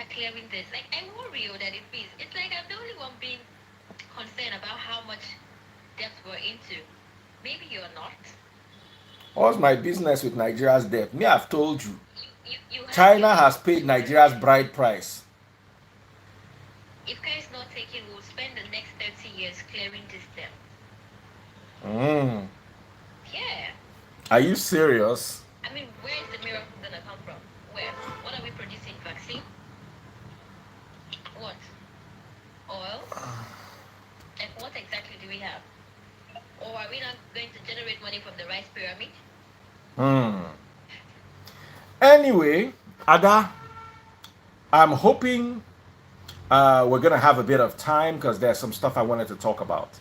are clearing this? Like, I worry that it is. It's like I'm the only one being concerned about how much debt we're into. Maybe you're not. What's my business with Nigeria's debt? Me, I've told you. You have China your has own paid business Nigeria's with. bride price. If care is not taken, we'll spend the next 30 years clearing this debt. Mm. Yeah. Are you serious? I mean, where is the miracle gonna come from? Where? What are we producing? Vaccine? What? Oil? Like, what exactly do we have? Or are we not going to generate money from the rice pyramid? Hmm. Anyway, Ada, I'm hoping we're gonna have a bit of time because there's some stuff I wanted to talk about.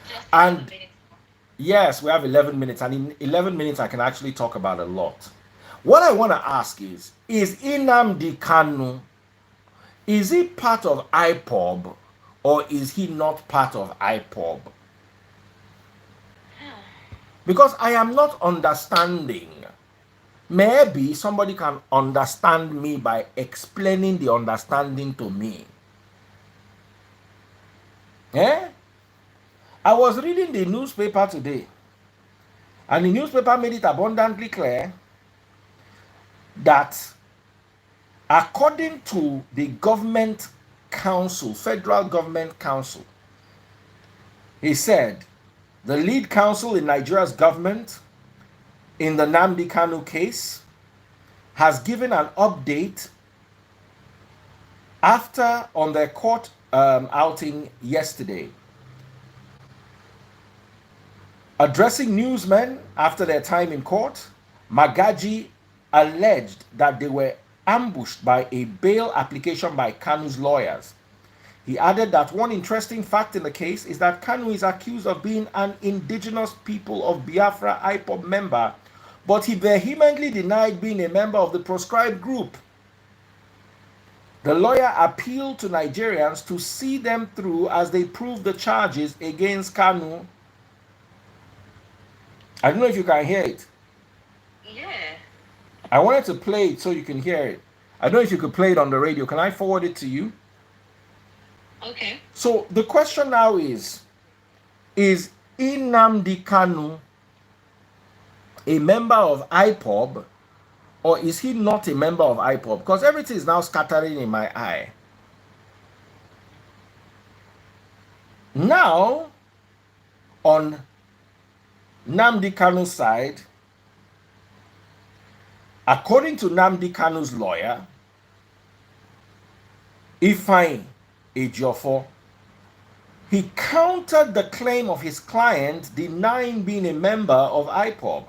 Just 11 And minutes more. yes, we have 11 minutes, and in 11 minutes, I can actually talk about a lot. What I want to ask is Nnamdi Kanu, is he part of IPOB or is he not part of IPOB? Because I am not understanding. Maybe somebody can understand me by explaining the understanding to me. Eh? I was reading the newspaper today, and the newspaper made it abundantly clear that according to the government council, federal government council, he said the lead counsel in Nigeria's government in the Nnamdi Kanu case has given an update after on their court outing yesterday. Addressing newsmen after their time in court, Magaji alleged that they were ambushed by a bail application by Kanu's lawyers. He added that one interesting fact in the case is that Kanu is accused of being an indigenous people of Biafra IPOB member, but he vehemently denied being a member of the proscribed group. The lawyer appealed to Nigerians to see them through as they prove the charges against Kanu. I don't know if you can hear it. Yeah. I wanted to play it so you can hear it. I don't know if you could play it on the radio. Can I forward it to you? Okay. So the question now is Nnamdi Kanu a member of IPOB or is he not a member of IPOB? Because everything is now scattering in my eye. Now, on Nnamdi Kanu's side, according to Nnamdi Kanu's lawyer, Ifeanyi Ejiofor, he countered the claim of his client denying being a member of IPOB.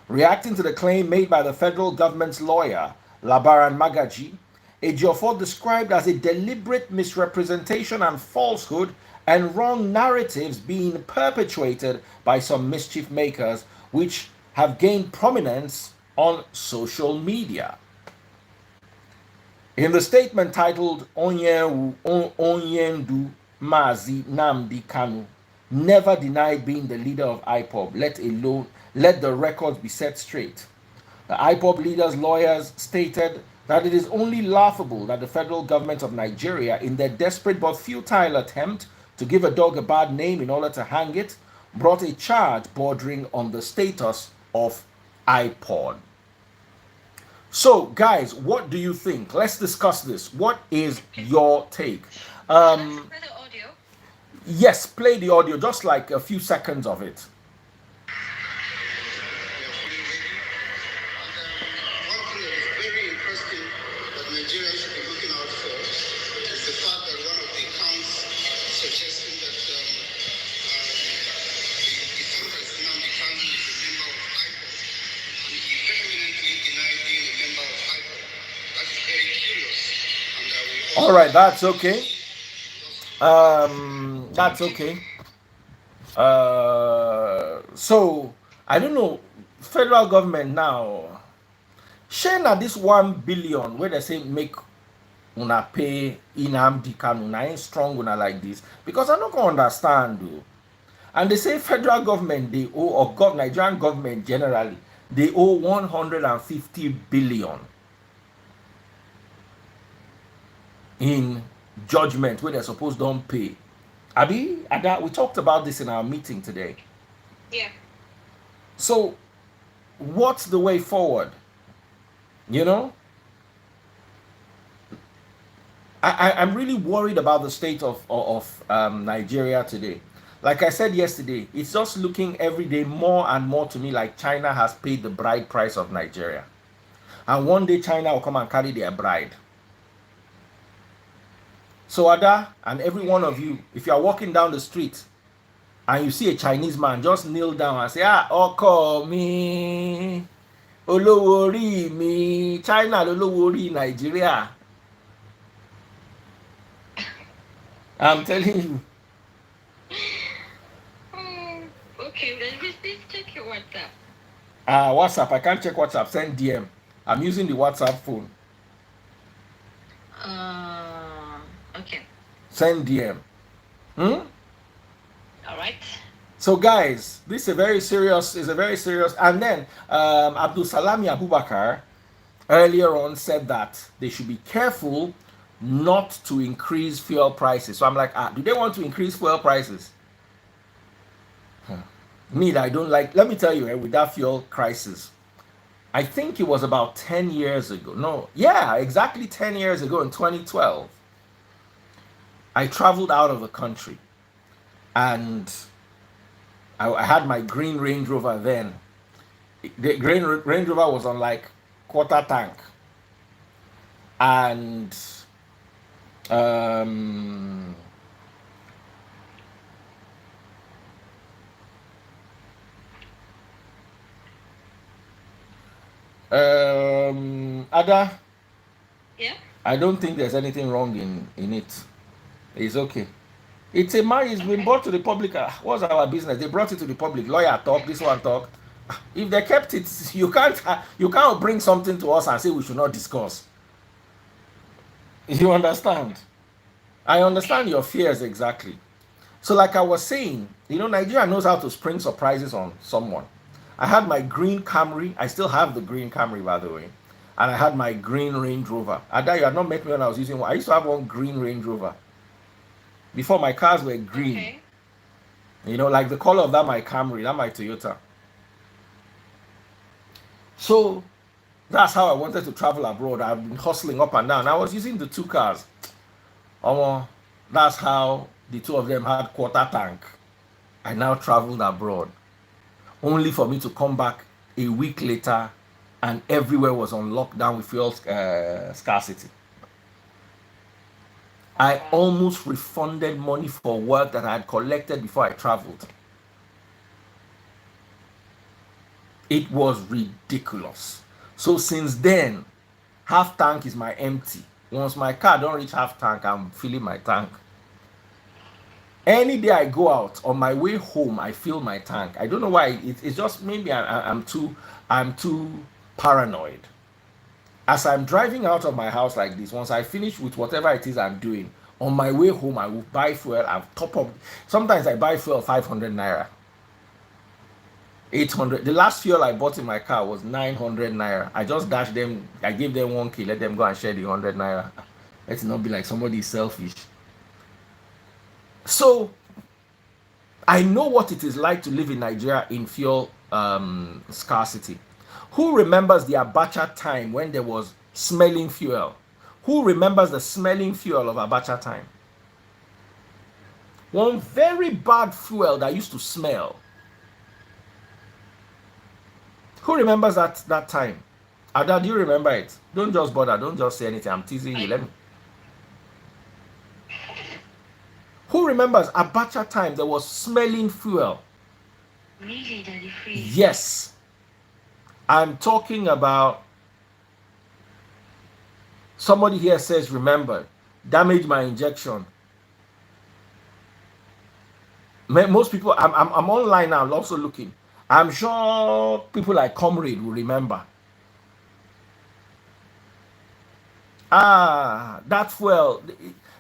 Reacting to the claim made by the federal government's lawyer, Labaran Magaji, Ejiofor described as a deliberate misrepresentation and falsehood and wrong narratives being perpetuated by some mischief makers, which have gained prominence on social media. In the statement titled Onyendu Mazi Nnamdi Kanu never denied being the leader of IPOB, let the records be set straight. The IPOB leader's lawyers stated that it is only laughable that the federal government of Nigeria, in their desperate but futile attempt to give a dog a bad name in order to hang it, brought a charge bordering on the status of IPOD. So, guys, what do you think? Let's discuss this. What is your take? Would you like to Um, play the audio? yes, play the audio, just like a few seconds of it. One thing that is very interesting that Nigeria should be looking out for is the fact that one of the accounts suggesting that the defendant Nnamdi Kanu is a member of IPOB, and he vehemently denied being a member of IPOB. That is very curious, and we All also right, need that's to okay. see That's okay. So I don't know. Federal government now share na this 1 billion where they say make una pay Nnamdi Kanu na ain't strong una like this because I don't understand though. And they say federal government they owe or Nigerian government generally they owe 150 billion. in judgment where they're supposed don't pay. Abi, Ada, we talked about this in our meeting today. Yeah. So, what's the way forward? You know, I'm really worried about the state of Nigeria today. Like I said yesterday, it's just looking every day more and more to me like China has paid the bride price of Nigeria. And one day China will come and carry their bride. So Ada and every one of you, if you are walking down the street and you see a Chinese man, just kneel down and say, ah, Oko mi, Olowori mi, China Olowori Nigeria. I'm telling you. Okay, then please check your WhatsApp. WhatsApp, I can't check WhatsApp, send DM. I'm using the WhatsApp phone. Okay. Send DM. All right. So guys, this is a very serious, and then Abdul Salami Abubakar earlier on said that they should be careful not to increase fuel prices. So I'm like, do they want to increase fuel prices? Me, I don't like, let me tell you, with that fuel crisis, I think it was about 10 years ago. No, yeah, exactly 10 years ago in 2012. I traveled out of the country and I had my green Range Rover then. The green Range Rover was on like quarter tank. And Ada, Yeah. I don't think there's anything wrong in it. It's okay. It's a man. It's been brought to the public. What's our business? They brought it to the public. Lawyer talk. This one talk. If they kept it, you can't bring something to us and say we should not discuss. You understand? I understand your fears exactly. So, like I was saying, Nigeria knows how to spring surprises on someone. I had my green Camry. I still have the green Camry, by the way. And I had my green Range Rover. Ada, you had not met me when I was using one. I used to have one green Range Rover. Before my cars were green. Okay. Like the color of that my Camry, that my Toyota. So that's how I wanted to travel abroad. I've been hustling up and down. I was using the two cars. That's how the two of them had quarter tank. I now traveled abroad. Only for me to come back a week later and everywhere was on lockdown with fuel scarcity. I almost refunded money for work that I had collected before I traveled. It was ridiculous. So since then, half tank is my empty. Once my car don't reach half tank, I'm filling my tank. Any day I go out, on my way home, I fill my tank. I don't know why. It's just maybe I'm too paranoid. As I'm driving out of my house like this, once I finish with whatever it is I'm doing, on my way home, I will buy fuel. I'll top up. Sometimes I buy fuel 500 naira, 800. The last fuel I bought in my car was 900 naira. I just dashed them. I gave them 1K. Let them go and share the 100 naira. Let's not be like somebody is selfish. So I know what it is like to live in Nigeria in fuel scarcity. Who remembers the Abacha time when there was smelling fuel? Who remembers the smelling fuel of Abacha time? One very bad fuel that used to smell. Who remembers that time? Ada, do you remember it? Don't just bother. Don't just say anything. I'm teasing you. Let me. Who remembers Abacha time? There was smelling fuel. Really, Daddy Freeze? Yes. I'm talking about. Somebody here says, remember, damage my injection. Most people, I'm online now, I'm also looking. I'm sure people like Comrade will remember. That fuel.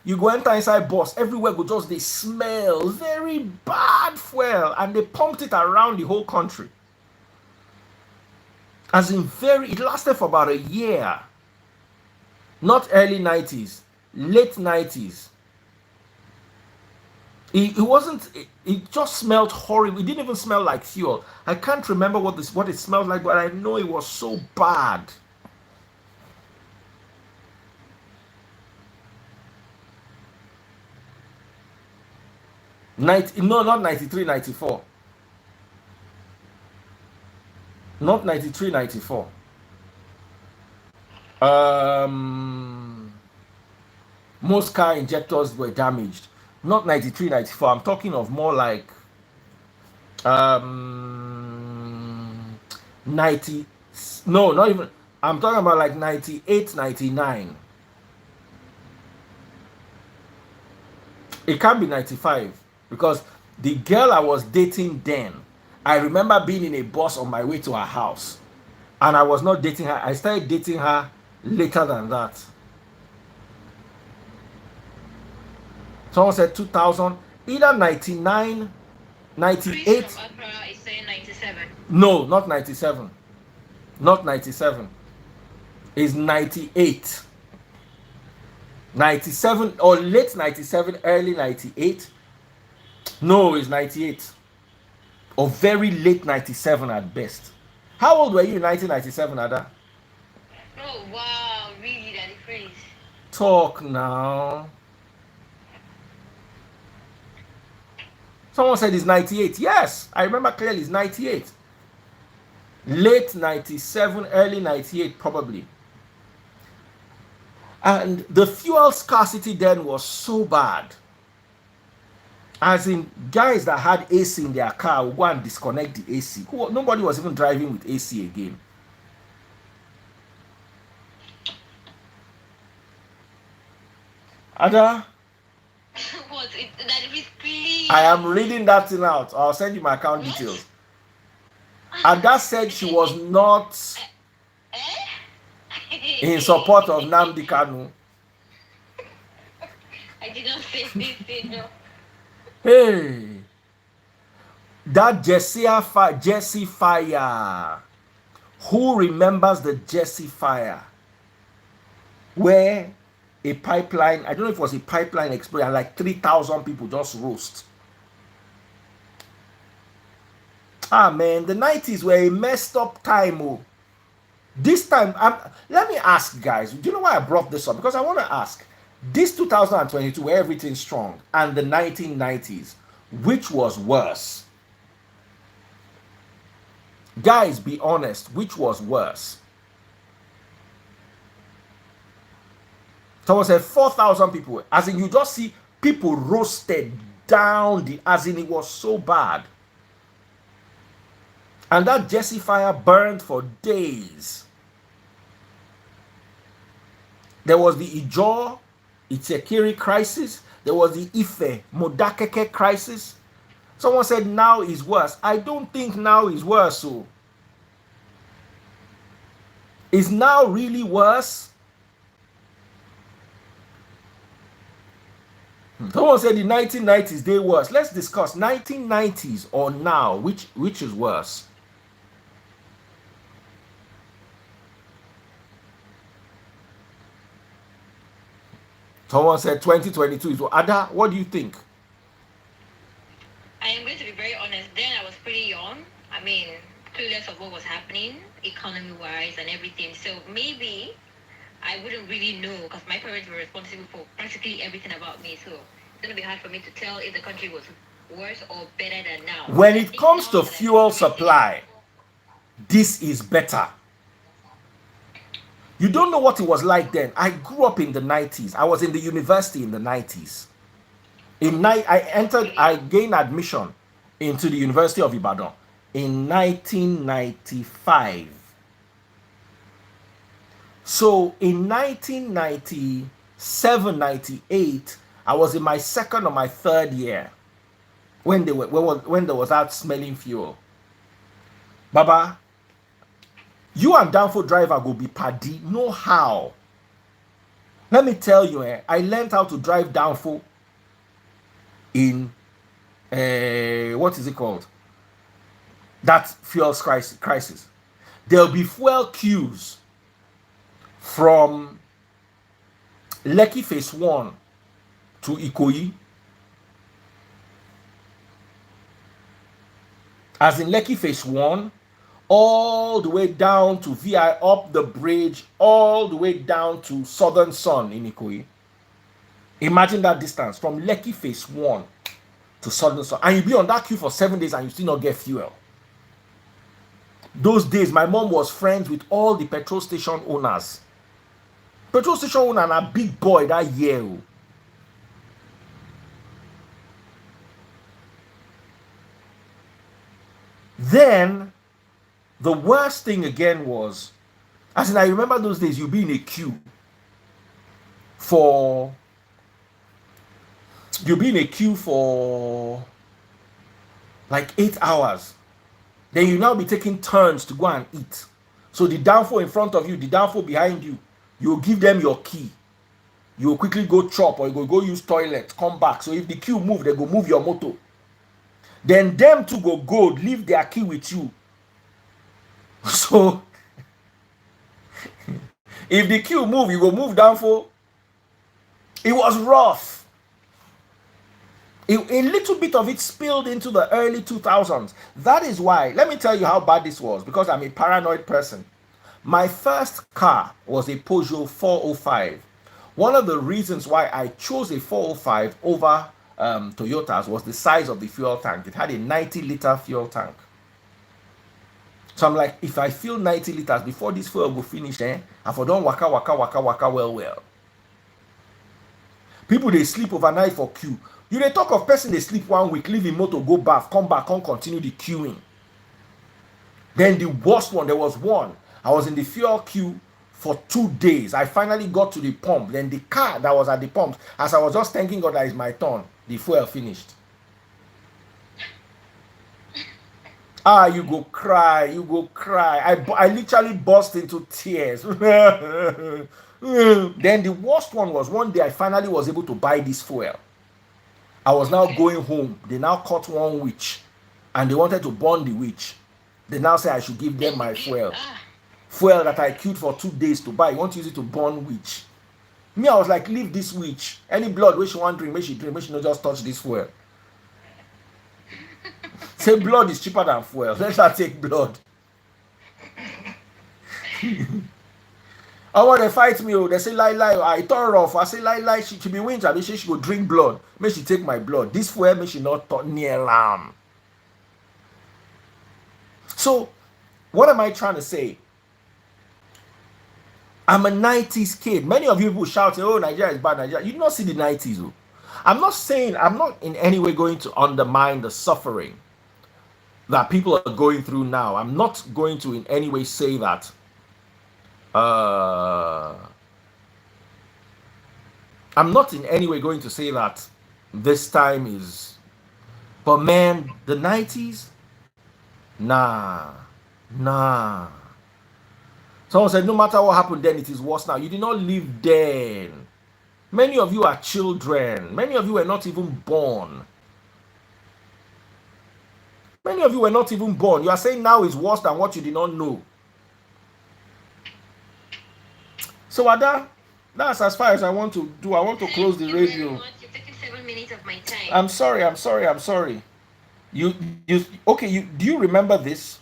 You go enter inside bus, everywhere go just they smell very bad fuel, and they pumped it around the whole country. As in it lasted for about a year. Not early 90s. late 90s. It wasn't. It just smelled horrible. It didn't even smell like fuel. I can't remember what it smelled like, but I know it was so bad. No, not 93, 94. Not 93, 94. Most car injectors were damaged. Not 93, 94. I'm talking of more like 90. No, not even. I'm talking about like 98, 99. It can't be 95 because the girl I was dating then, I remember being in a bus on my way to her house, and I was not dating her. I started dating her later than that. Someone said 2000, either 99, 98. Chris from Accra is saying 97. No, not 97. Not 97. It's 98. 97 or late 97, early 98. No, it's 98. Or very late 97 at best. How old were you in 1997, Ada? Oh wow, really, Daddy Chris. Talk now. Someone said it's 98. Yes, I remember clearly it's 98. Late 97, early 98 probably. And the fuel scarcity then was so bad. As in, guys that had AC in their car would go and disconnect the AC. Nobody was even driving with AC again. Ada? What? Daddy Chris, please. I am reading that thing out. I'll send you my account details. Ada said she was not in support of Nnamdi Kanu. I did not say this, no. Hey, that Jesse fire. Who remembers the Jesse fire? Where a pipeline, I don't know if it was a pipeline exploded and like 3,000 people just roast. Ah man, the 90s were a messed up time. Oh. This time, let me ask guys, do you know why I brought this up? Because I want to ask, this 2022 where everything's strong and the 1990s, which was worse? Guys, be honest, which was worse? Someone said 4,000 people. As in, you just see people roasted down, as in it was so bad. And that Jesse fire burned for days. There was the Ijaw, Itekiri crisis. There was the Ife, Modakeke crisis. Someone said now is worse. I don't think now is worse. So, is now really worse? Someone said the 1990s they worse. Let's discuss 1990s or now. Which is worse? Someone said 2022 is worse. Ada, what do you think? I am going to be very honest. Then I was pretty young. I mean, clueless of what was happening, economy-wise and everything. So maybe I wouldn't really know because my parents were responsible for practically everything about me. So it's going to be hard for me to tell if the country was worse or better than now. When it comes to fuel supply, this is better. You don't know what it was like then. I grew up in the 90s. I was in the university in the 90s. I gained admission into the University of Ibadan in 1995. So in 1997, 98, I was in my second or my third year when there was out smelling fuel. Baba, you and Danfo driver go be paddy. No how. Let me tell you, I learned how to drive Danfo in what is it called? That fuel crisis. There'll be fuel queues from Lekki Phase 1 to Ikoyi. As in Lekki Phase 1, all the way down to VI, up the bridge, all the way down to Southern Sun in Ikoyi. Imagine that distance from Lekki Phase 1 to Southern Sun. And you be on that queue for 7 days and you still not get fuel. Those days, my mom was friends with all the petrol station owners. Petrol station owner and a big boy that year. Then, the worst thing again was, as in I remember those days, you'd be in a queue for like 8 hours. Then you now be taking turns to go and eat. So the downfall in front of you, the downfall behind you, you'll give them your key. You'll quickly go chop or you go use toilet, come back. So if the queue move, they go move your motor. Then them two go leave their key with you. So if the queue move, you go move downfall. It was rough. A little bit of it spilled into the early 2000s. That is why, let me tell you how bad this was, because I'm a paranoid person. My first car was a Peugeot 405. One of the reasons why I chose a 405 over Toyotas was the size of the fuel tank. It had a 90-liter fuel tank. So I'm like, if I fill 90 liters before this fuel will finish, I for don't waka well. People, they sleep overnight for queue. You dey talk of person they sleep 1 week, leave in motor, go bath, come back, come continue the queuing. Then the worst one, there was one. I was in the fuel queue for 2 days. I finally got to the pump. Then the car that was at the pump, as I was just thanking God that it's my turn, the fuel finished. You go cry. I literally burst into tears. Then the worst one was one day I finally was able to buy this fuel. I was now going home. They now caught one witch and they wanted to burn the witch. They now say I should give them my fuel. Fuel that I queued for 2 days to buy. You want to use it to burn witch. Me, I was like, leave this witch. Any blood which she want drink, make she drink, make she not just touch this fuel. Say blood is cheaper than fuel. Let her take blood. I want to fight me. They say lie. I turn off. I say lie. She be winch. I say she go drink blood. Make she take my blood. This fuel make she not touch near lamb. So, what am I trying to say? I'm a 90s kid. Many of you people shouting, "Oh, Nigeria is bad." Nigeria. You do not see the 90s. Oh. I'm not in any way going to undermine the suffering that people are going through now. I'm not going to in any way say that I'm not in any way going to say that this time is, but man, the 90s, nah. Someone said no matter what happened then, it is worse now. You did not live then. Many of you are children. Many of you were not even born. Many of you were not even born. You are saying now is worse than what you did not know. So Ada, that's as far as I want to do. I want to close the radio. You're taking 7 minutes of my time. I'm sorry. You okay, do you remember this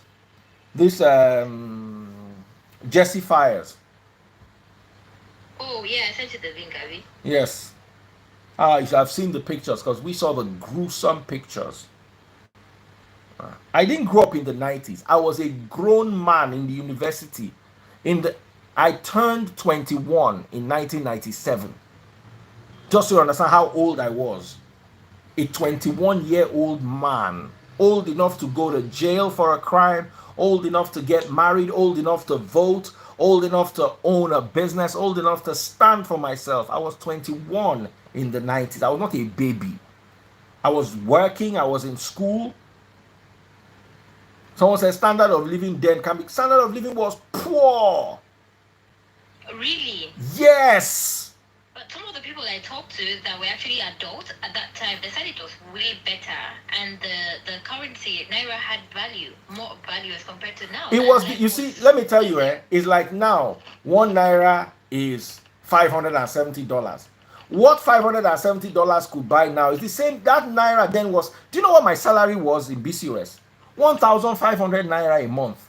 Jesse Fires? Oh yeah, I sent you the link, Abby. Yes. I've seen the pictures because we saw the gruesome pictures. I didn't grow up in the 90s. I was a grown man in the university. I turned 21 in 1997. Just to understand how old I was. A 21-year-old man, old enough to go to jail for a crime, old enough to get married, old enough to vote, old enough to own a business, old enough to stand for myself. I was 21 in the 90s. I was not a baby. I was working, I was in school. Someone said standard of living then standard of living was poor. Really? Yes. But some of the people I talked to that were actually adults at that time, they said it was way better, and the currency naira had more value as compared to now. It was. You see, let me tell you, it's like now 1 naira is $570. What $570 could buy now is the same. That naira then was. Do you know what my salary was in BCOS? 1,500 naira a month.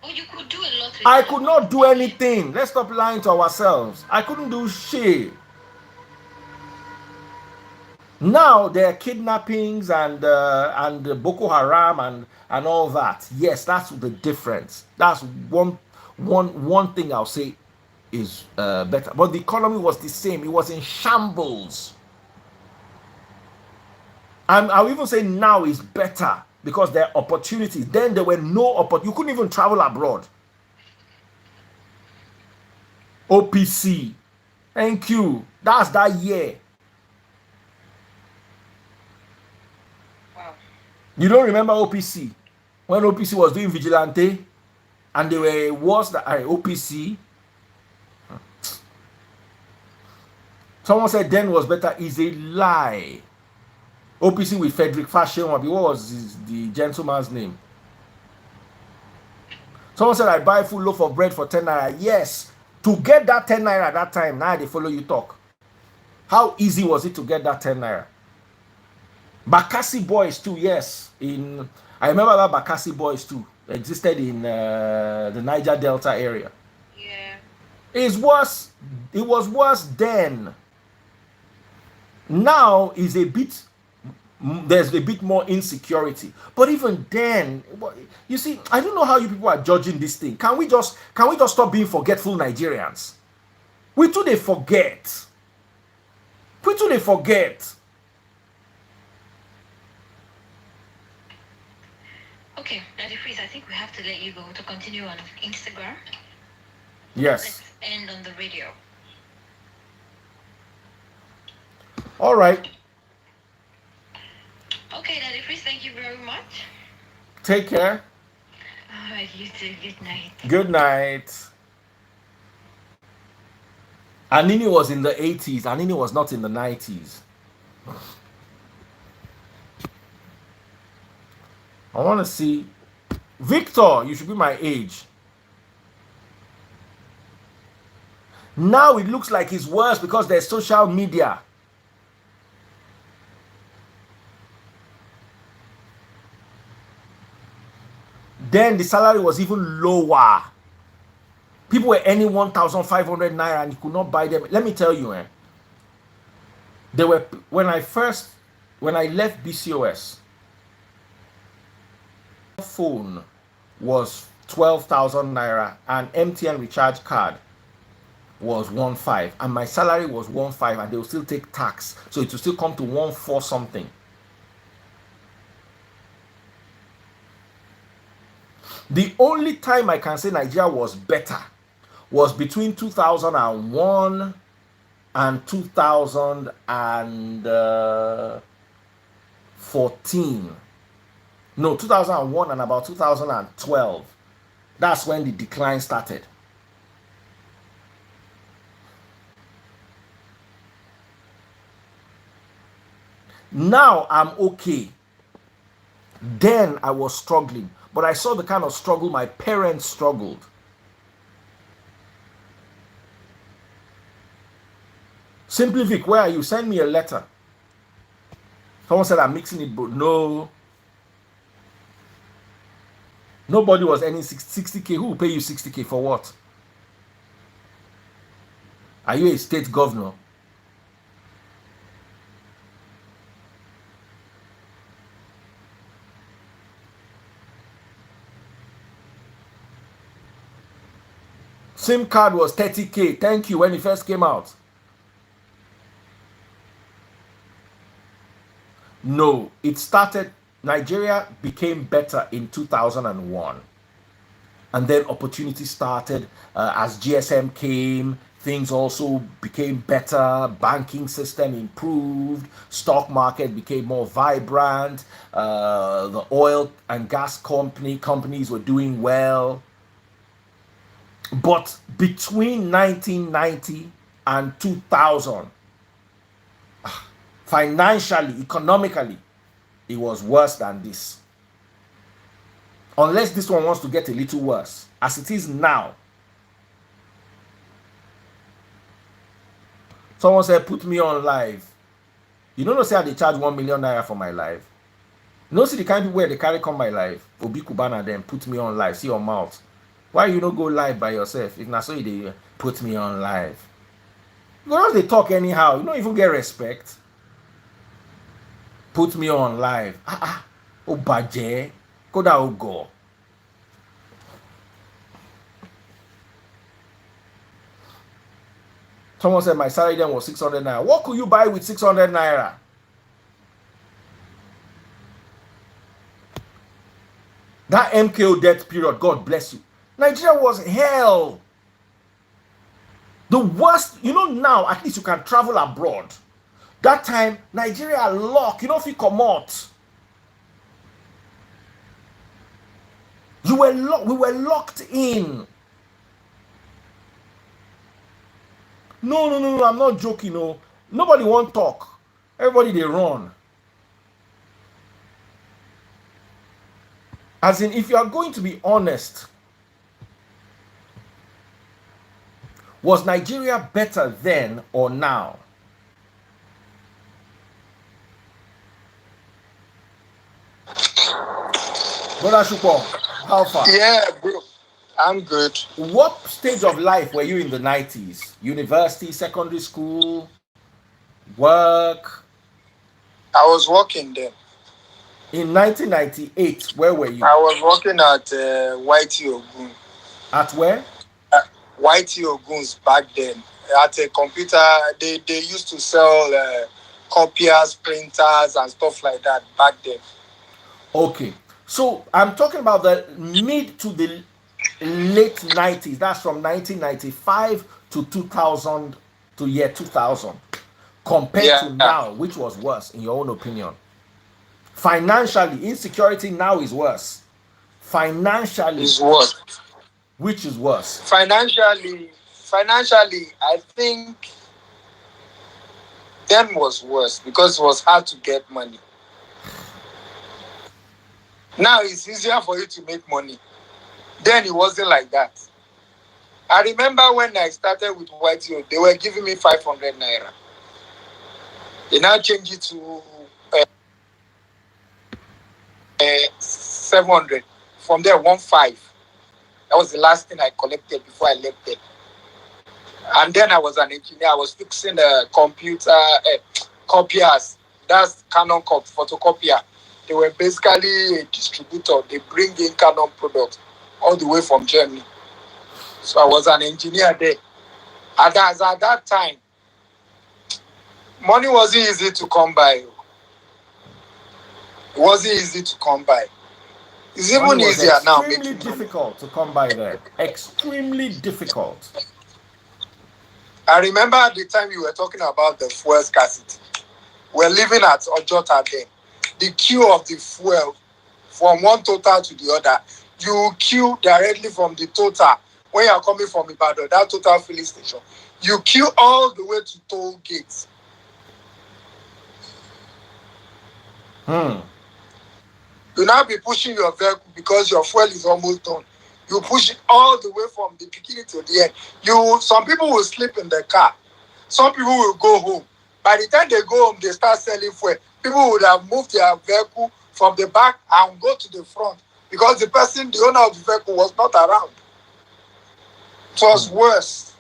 Oh, you could do a lot with I that. could not do anything. Let's stop lying to ourselves. I couldn't do shit. Now there are kidnappings and Boko Haram and all that. Yes, that's the difference. That's one thing I'll say is better. But the economy was the same. It was in shambles. And I'll even say now is better because there are opportunities. Then there were no opportunities. You couldn't even travel abroad. OPC. Thank you. That's that year. Wow. You don't remember OPC? When OPC was doing vigilante and they were worse than OPC. Someone said then was better is a lie. OPC with Frederick Fashion. What was the gentleman's name? Someone said I buy full loaf of bread for 10 naira. Yes. To get that 10 naira at that time, now they follow you talk. How easy was it to get that 10 naira? Bakassi Boys too, yes. I remember that Bakassi Boys too existed in the Niger Delta area. Yeah. It was worse then. Now is a bit. There's a bit more insecurity, but even then, you see, I don't know how you people are judging this thing. Can we just stop being forgetful Nigerians? We too they forget. Okay, Daddy Freeze, I think we have to let you go to continue on Instagram. Yes. Let's end on the radio. All right. Okay, Daddy Freeze, thank you very much. Take care. All right, you too. Good night. Good night. Anini was in the 80s. Anini was not in the 90s. I want to see. Victor, you should be my age. Now it looks like it's worse because there's social media. Then the salary was even lower. People were earning 1,500 naira and you could not buy them. Let me tell you, there were when I left BCOS, phone was 12,000 naira and MTN recharge card was 1.5 and my salary was 1.5 and they will still take tax, so it will still come to 1.4 something. The only time I can say Nigeria was better was between 2001 and 2014. No, 2001 and about 2012. That's when the decline started. Now I'm okay. Then I was struggling, but I saw the kind of struggle my parents struggled. Simply Vic, where are you? Send me a letter. Someone said I'm mixing it, but no. Nobody was earning 60K. Who will pay you 60K for what? Are you a state governor? SIM card was 30K. Thank you when it first came out. No, it started. Nigeria became better in 2001. And then opportunity started as GSM came. Things also became better. Banking system improved. Stock market became more vibrant. The oil and gas companies were doing well. But between 1990 and 2000, financially, economically, it was worse than this. Unless this one wants to get a little worse. As it is now, Someone said, put me on live. You don't know, say they charge 1 million naira for my live. You know, see the kind of people where they carry come my live. Obi Kubana then put me on live. See your mouth. Why you don't go live by yourself? If not so they put me on live. Because they talk anyhow. You don't even get respect. Put me on live. Oh baje. Koda ogo. Someone said my salary then was 600 naira. What could you buy with 600 naira? That MKO death period, God bless you. Nigeria was hell. The worst, you know, now at least you can travel abroad. That time, Nigeria locked. You know if you come out. We were locked in. No, I'm not joking. No. Nobody won't talk. Everybody they run. As in, if you are going to be honest, was Nigeria better then or now? Brother Shupo, how far? Yeah, bro. I'm good. What stage of life were you in the 90s? University, secondary school, work? I was working then. In 1998, where were you? I was working at YT Ogun. At where? YT Ogun's back then. At a computer, they used to sell copiers, printers, and stuff like that back then. Okay. So I'm talking about the mid to the late 90s. That's from 1995 to 2000 to year 2000. Compared to now, which was worse in your own opinion? Financially, insecurity now is worse. Financially is worse. Which is worse? Financially, I think then was worse because it was hard to get money. Now it's easier for you to make money. Then it wasn't like that. I remember when I started with YTO, they were giving me 500 naira. They now changed it to 700. From there, 15. That was the last thing I collected before I left there. And then I was an engineer. I was fixing the computer copiers. That's Kanu photocopier. They were basically a distributor. They bring in Kanu products all the way from Germany. So I was an engineer there. At that time, money wasn't easy to come by. It wasn't easy to come by. It's even easier now. Extremely difficult to come by there. Extremely difficult. I remember at the time you were talking about the fuel scarcity. We're living at Ojota then. The queue of the fuel from one total to the other, you queue directly from the total. When you're coming from Ibadan, that total filling station, you queue all the way to toll gates. You now be pushing your vehicle because your fuel is almost done. You push it all the way from the beginning to the end. Some people will sleep in the car. Some people will go home. By the time they go home, they start selling fuel. People would have moved their vehicle from the back and go to the front because the owner of the vehicle was not around. It was worse.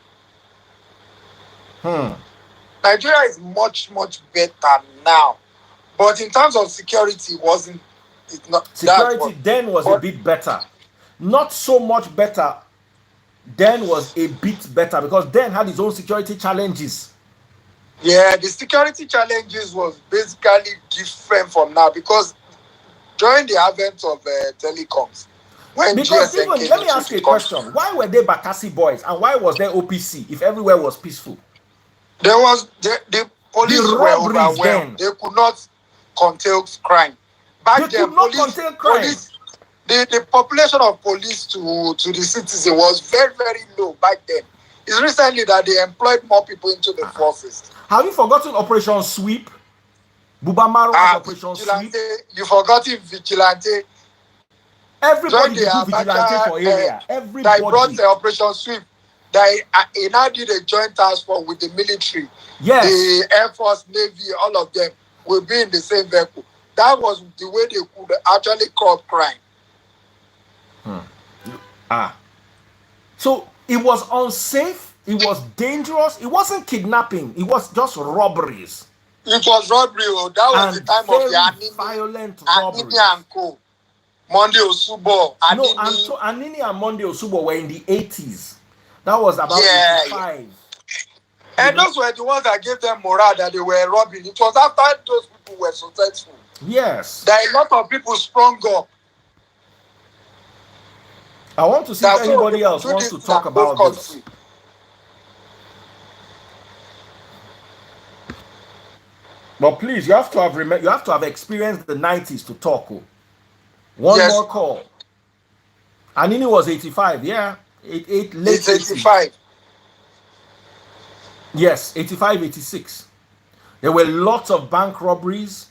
Nigeria is much, much better now. But in terms of security, security then was a bit better. Not so much better. Then was a bit better because then had its own security challenges. Yeah, the security challenges was basically different from now because during the advent of telecoms, when because even, let me ask you a question. Why were they Bakassi boys and why was there OPC if everywhere was peaceful? There was the police were overwhelmed. They could not contain crime. Back then, the population of police to the citizen was very, very low back then. It's recently that they employed more people into the forces. Have you forgotten Operation Sweep? Bubamaro's Operation Sweep? You forgotten Vigilante. Everybody do Vigilante for area. Everybody. They brought the Operation Sweep. that he now did a joint task force with the military, Yes. the Air Force, Navy, all of them will be in the same vehicle. That was the way they could actually cause crime. So it was unsafe, it was dangerous, it wasn't kidnapping, it was just robberies. It was robbery. That was And the time of very the Anini, violent Anini robberies. and Co. Monday Osubo. No, Anini. Anini and Monday Osubo were in the 80s. That was about 85. And those were the ones that gave them morale that they were robbing. It was after those people were successful Yes. that a lot of people sprung up. I want to see if anybody else wants to talk about this. But please, you have to have experienced the 90s to talk. One more call. Anini was 85, yeah. Late 85. Yes, 85, 86. There were lots of bank robberies.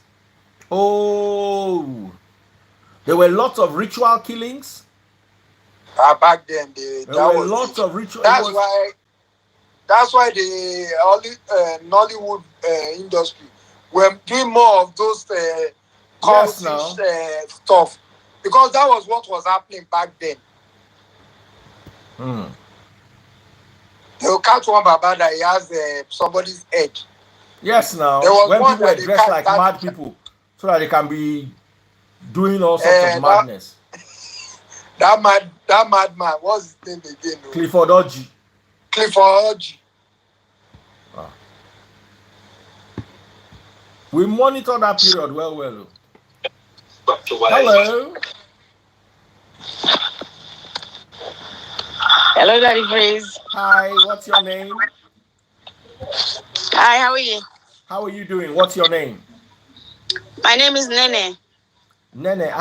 Oh. There were lots of ritual killings. Back then, there were lots of ritual. That's why the Nollywood industry were doing more of those cultish stuff, because that was what was happening back then. They will catch one baba that he has somebody's head. Yes, now when people are dressed like mad people, so that they can be doing all sorts of madness. That madman, what's his name again? Clifford Orji. We monitor that period well. Hello. Hello, Daddy Freeze. Hi, what's your name? Hi, how are you? How are you doing? What's your name? My name is Nene. Nene,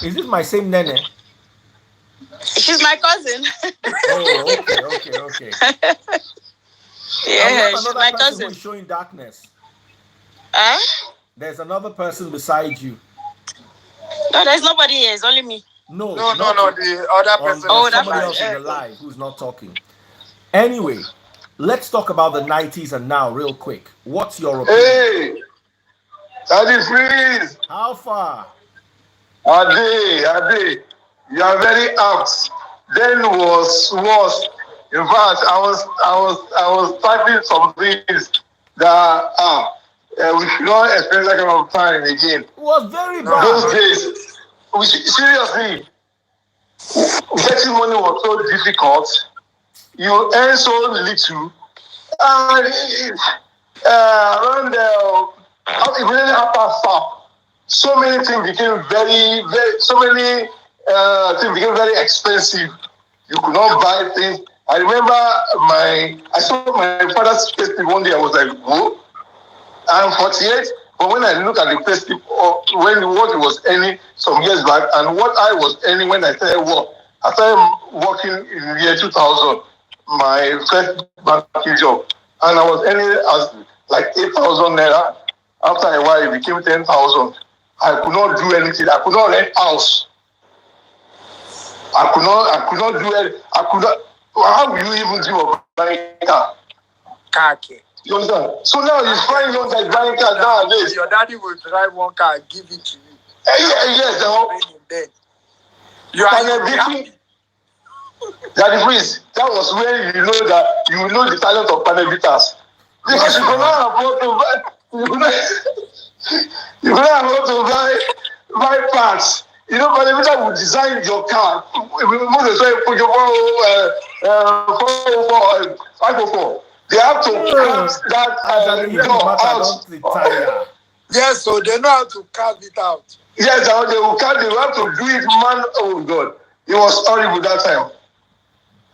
is it my same Nene? She's my cousin. Oh, okay. Yeah, she's my cousin. Who is showing darkness. There's another person beside you. No, there's nobody here. It's only me. No. The other person. Somebody else in the live who's not talking. Anyway, let's talk about the 90s and now real quick. What's your opinion? Hey, Daddy Freeze. How far? Ade. You are very apt. Then was worse. In fact, I was typing some things that we should not experience that kind of time again. It was very bad. Those days, seriously, getting money was so difficult. You earn so little, and around immediately after stop, so many things became very very expensive. You could not buy things. I remember I saw my father's payslip one day. I was like, whoa, I'm 48. But when I look at the payslip, what he was earning some years back and what I was earning when I started work, I started working in the year 2000, my first banking job, and I was earning as like 8,000 naira. After a while, it became 10,000. I could not do anything. I could not rent house. I could not do it. How do you even dream of buying a car? Car. You understand? So now you find young guys buying cars nowadays. Your daddy will drive one car and give it to you. Yes, you are happy. Daddy Freeze, that was where you know the talent of Panevitas. Because you cannot afford to buy. You cannot afford to buy parts. You know, Panevita will design your car. Put your 504. They have to cut that door out. Yes, so they know how to carve it out. Yes, they will have to do it, man. Oh, God. It was horrible that time.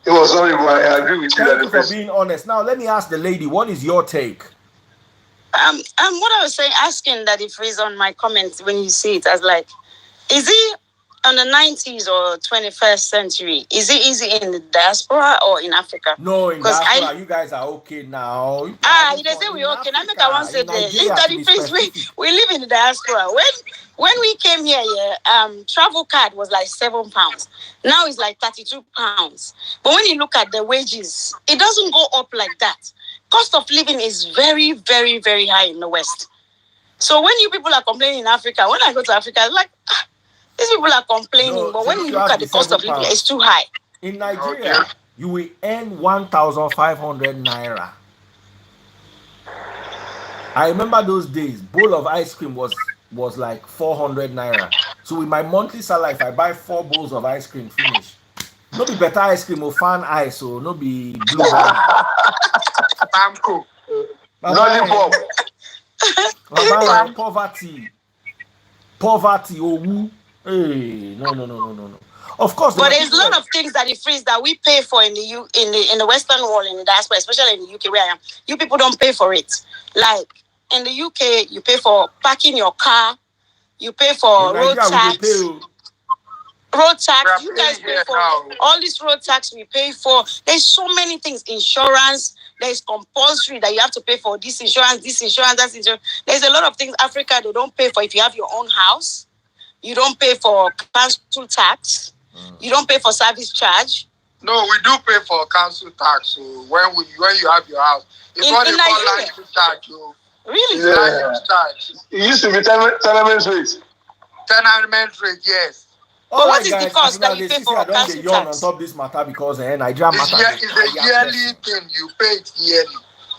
It was horrible. I agree with you. Thank you for being honest. Now, let me ask the lady, what is your take? What I was saying, asking Daddy Freeze on my comments when you see it, as like, is he on the 90s or 21st century, is it easy in the diaspora or in Africa? No, in Because diaspora, you guys are okay now. you they say we okay. Now make I want to say the phrase we live in the diaspora. When we came here, travel card was like £7. Now it's like £32. But when you look at the wages, it doesn't go up like that. Cost of living is very, very, very high in the West. So when you people are complaining in Africa, when I go to Africa, it's like these people are complaining. No, but so when you look at the cost of living, £7. it's too high. In Nigeria, you will earn 1,500 naira. I remember those days. Bowl of ice cream was like 400 naira. So with my monthly salary, if I buy 4 bowls of ice cream, finish. No be better ice cream or fan ice, so no be blue band. I'm cool. Lollipop. Poverty. Oh, woo. Hey, no. Of course, but there's a lot of things that it frees that we pay for in the Western world, in the diaspora, especially in the UK where I am. You people don't pay for it. Like in the UK, you pay for parking your car, you pay for road tax. Road tax, you guys pay for all this road tax we pay for. There's so many things. Insurance, there's compulsory that you have to pay for this insurance, that insurance. There's a lot of things Africa they don't pay for. If you have your own house, you don't pay for council tax. You don't pay for service charge. No, we do pay for council tax. So when you have your house, it's what they call land use charge. Really? Yeah. Land use charge. It used to be tenement rate. Tenement rate, yes. But what is the cost that you pay for council tax? On top this matter because Nigeria matter. It's a yearly thing. You pay it yearly.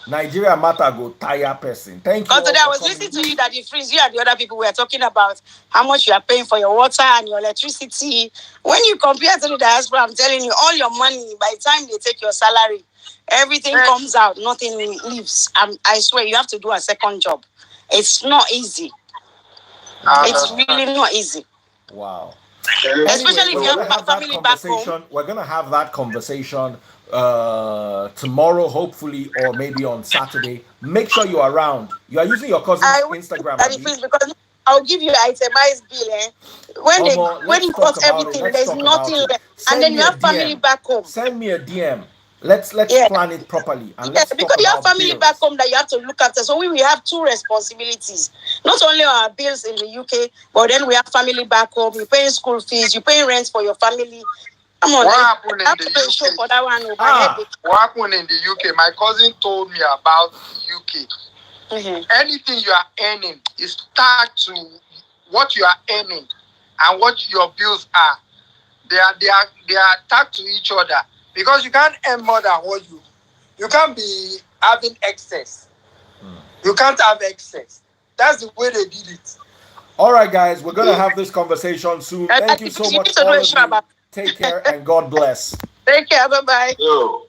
Nigeria matter go tire person. Thank you. Because today I was listening to you that you freeze. You and the other people were talking about how much you are paying for your water and your electricity. When you compare to the diaspora, I'm telling you, all your money, by the time they take your salary, everything comes out, nothing leaves. I swear, you have to do a second job. It's not easy. It's really not easy. Wow. Especially if you have family back home. We're gonna have that conversation tomorrow, hopefully, or maybe on Saturday. Make sure you're around. You are using your cousin's Instagram. Because I'll give you an itemized bill. When you cut everything, there's nothing left, and then you have family back home. Send me a DM. Let's plan it properly. And because you have family back home that you have to look after. So we have 2 responsibilities. Not only our bills in the UK, but then we have family back home. You're paying school fees, you're paying rent for your family. Come on, what happened in the UK? What happened in the UK? My cousin told me about the UK. Mm-hmm. Anything you are earning is tagged to what you are earning and what your bills are. They are tagged to each other. Because you can't earn more than what you can't be having excess. You can't have excess. That's the way they did it. All right, guys, we're going to have this conversation soon. Thank you so much. Take care and God bless. Take care. Bye-bye. Yo.